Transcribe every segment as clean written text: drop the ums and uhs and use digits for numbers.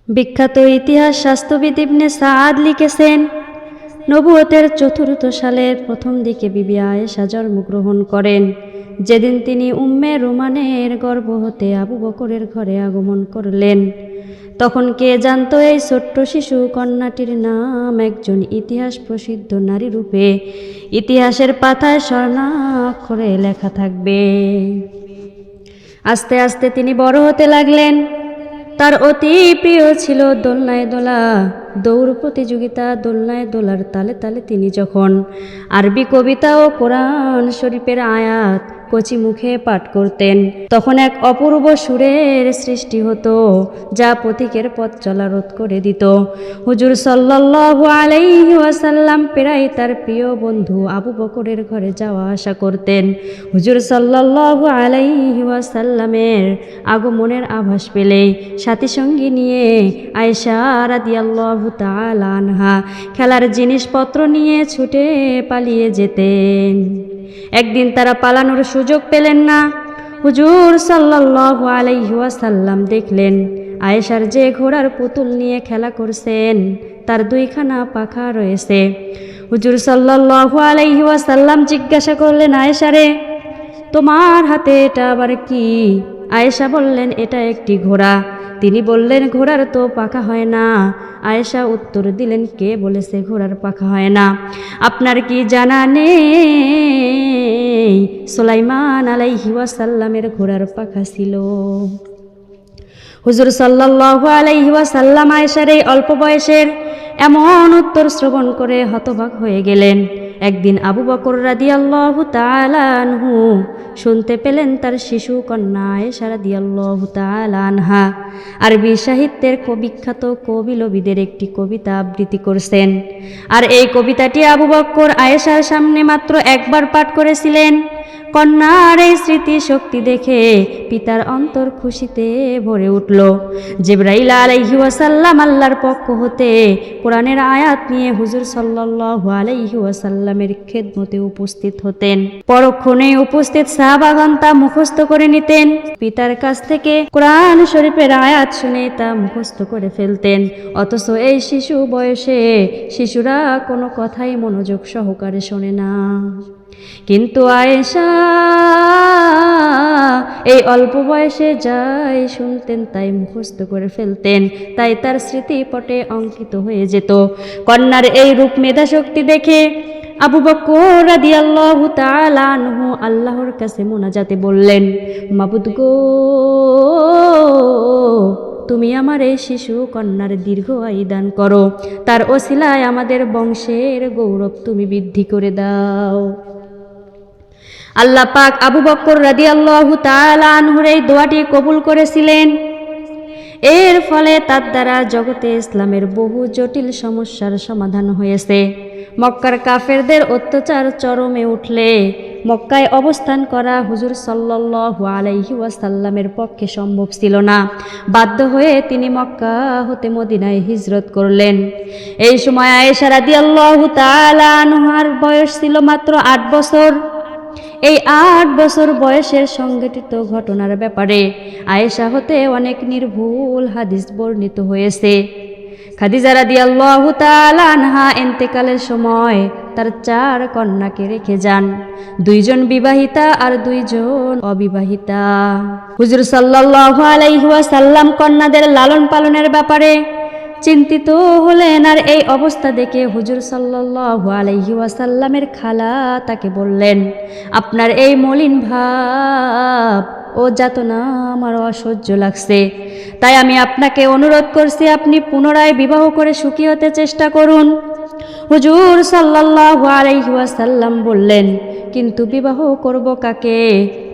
বিখ্যাত ইতিহাস শাস্ত্রবিদ ইবনে সাআদ লিখেছেন, নবুয়তের ৪র্থ সালের প্রথম দিকে বিবি আয়েশা জন্মগ্রহণ করেন। যেদিন তিনি উম্মে রোমানের গর্ভ হতে আবু বকরের ঘরে আগমন করলেন, তখন কে জানতো এই ছোট্ট শিশু কন্যাটির নাম একজন ইতিহাস প্রসিদ্ধ নারী রূপে ইতিহাসের পাতায় স্বর্ণাক্ষরে লেখা থাকবে। আস্তে আস্তে তিনি বড় হতে লাগলেন। তার অতি প্রিয় ছিল দোলনায় দোলা, দৌড় প্রতিযোগিতা। দোলনায় দোলার তালে তালে তিনি যখন আরবি কবিতা ও কোরআন শরীফের আয়াত কচি মুখে পাঠ করতেন, তখন এক অপূর্ব সুরের সৃষ্টি হতো, যা পথিকের পথ চলা রোধ করে দিত। হুজুর সাল্লাল্লাহু আলাইহি ওয়াসাল্লাম প্রায় তার প্রিয় বন্ধু আবু বকরের ঘরে যাওয়া আসা করতেন। হুজুর সাল্লাল্লাহু আলাইহি ওয়াসাল্লামের আগমনের আভাস পেলেই সাথী সঙ্গী নিয়ে আয়েশা রাদিয়াল্লাহু তাআলা আনহা খেলার জিনিসপত্র নিয়ে ছুটে পালিয়ে যেতেন। একদিন তারা পালানোর সুযোগ পেলেন না। হুজুর সাল্লাল্লাহু আলাইহি ওয়াসাল্লাম দেখলেন আয়েশার যে ঘোড়ার পুতুল নিয়ে খেলা করছেন তার 2খানা পাখা রয়েছে। হুজুর সাল্লাল্লাহু আলাইহি ওয়াসাল্লাম জিজ্ঞাসা করলেন, আয়েশারে, তোমার হাতে এটা আবার কি? আয়েশা বললেন, এটা একটি ঘোড়া। তিনি বললেন, ঘোড়ার তো পাখা হয় না। আয়েশা উত্তর দিলেন, কে বলেছে ঘোড়ার পাখা হয় না? আপনার কি জানা নেই সুলাইমান আলাইহি ওয়াসাল্লামের ঘোড়ার পাখা ছিল? হুজুর সাল্লাল্লাহু আলাইহি ওয়াসাল্লাম আয়েশার এই অল্প বয়সের এমন উত্তর শ্রবণ করে হতবাক হয়ে গেলেন। একদিন আবু বকর রাদিয়াল্লাহু তাআলা আনহু শুনতে পেলেন তার শিশু কন্যা আয়েশা রাদিয়াল্লাহু তাআলা আনহা আরবি সাহিত্যের বিখ্যাত কবিলবিদের একটি কবিতা আবৃত্তি করছেন। আর এই কবিতাটি আবু বকর আয়েশার সামনে মাত্র একবার পাঠ করেছিলেন। কন্যার এই স্মৃতি শক্তি দেখে পিতার অন্তর খুশিতে ভরে উঠল। জিবরাইল আলাইহি ওয়াসাল্লাম আল্লাহর পক্ষ হতে কোরআনের আয়াত নিয়ে হুজুর সাল্লাল্লাহু আলাইহি ওয়াসাল্লামের খেদমতে উপস্থিত হতেন। পরক্ষণে উপস্থিত সাহাবাগণ তা মুখস্থ করে নিতেন। পিতার কাছ থেকে কোরআন শরীফের আয়াত শুনে তা মুখস্থ করে ফেলতেন। অথচ এই শিশু বয়সে শিশুরা কোনো কথাই মনোযোগ সহকারে শোনে না। কিন্তু আয়েশা এই অল্প বয়সে যাই শুনতেন তাই মুখস্থ করে ফেলতেন, তাই তার স্মৃতিপটে অঙ্কিত হয়ে যেত। কন্যার এই রূপ মেধা শক্তি দেখে আবু বকর রাদিয়াল্লাহু তাআলা আনহু আল্লাহর কাছে মোনাজাতে বললেন, মাবুদ গো, তুমি আমার এই শিশু কন্যার দীর্ঘ আয়ু দান করো, তার ওসিলায় আমাদের বংশের গৌরব তুমি বৃদ্ধি করে দাও। আল্লাহ পাক আবু বকর রাদিয়াল্লাহু তাআলা আনহুর এই দোয়াটি কবুল করেছিলেন। এর ফলে তার দ্বারা জগতে ইসলামের বহু জটিল সমস্যার সমাধান হয়েছে। মক্কার কাফেরদের অত্যাচার চরমে উঠলে মক্কায় অবস্থান করা হুজুর সাল্লাল্লাহু আলাইহি ওয়াসাল্লামের পক্ষে সম্ভব ছিল না। বাধ্য হয়ে তিনি মক্কা হতে মদিনায় হিজরত করলেন। এই সময় আয়েশা রাদিয়াল্লাহু তাআলা আনহার বয়স ছিল মাত্র 8 বছর। এই 8 বছর বয়সের সংঘটিত ঘটনার ব্যাপারে আয়েশা হতে অনেক নির্ভুল হাদিস বর্ণিত হয়েছে। খাদিজা রাদিয়াল্লাহু তাআলা আনহা ইন্তেকালের সময় তার 4 কন্যাকে রেখে যান, 2 জন বিবাহিতা আর 2 জন অবিবাহিতা। হুজুর সাল্লাল্লাহু আলাইহি ওয়াসাল্লাম কন্যাদের লালন পালনের ব্যাপারে চিন্তিত হলেন। আর এই অবস্থা দেখে হুজুর সাল্লাল্লাহু আলাইহি ওয়াসাল্লামের খালা তাকে বললেন, আপনার এই মলিন ভাব ও যাতনা আমার অসহ্য লাগছে, তাই আমি আপনাকে অনুরোধ করছি আপনি পুনরায় বিবাহ করে সুখী হতে চেষ্টা করুন। হুজুর সাল্লাল্লাহু আলাইহি ওয়াসাল্লাম বললেন, কিন্তু বিবাহ করব কাকে?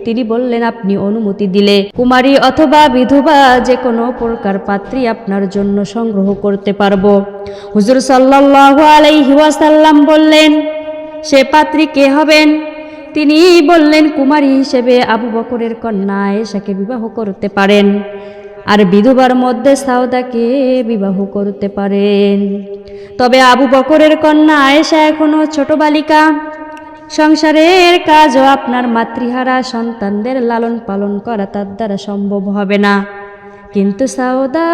তিনি বললেন, আপনি অনুমতি দিলে কুমারী অথবা বিধবা যে কোনো প্রকার পাত্রী আপনার জন্য সংগ্রহ করতে পারবো। হুজুর সাল্লাল্লাহু আলাইহি ওয়াসাল্লাম বললেন, সে পাত্রী কে হবেন? তিনি বললেন, কুমারী হিসেবে আবু বকরের কন্যা আয়েশাকে বিবাহ করতে পারেন, আর বিধবার মধ্যে সাউদাকে বিবাহ করতে পারেন। তবে আবু বকরের কন্যা আয়েশা এখনো ছোট বালিকা, সংসারের কাজও আপনার মাতৃহারা সন্তানদের লালন পালন করা তার দ্বারা সম্ভব হবে না। কিন্তু সাউদা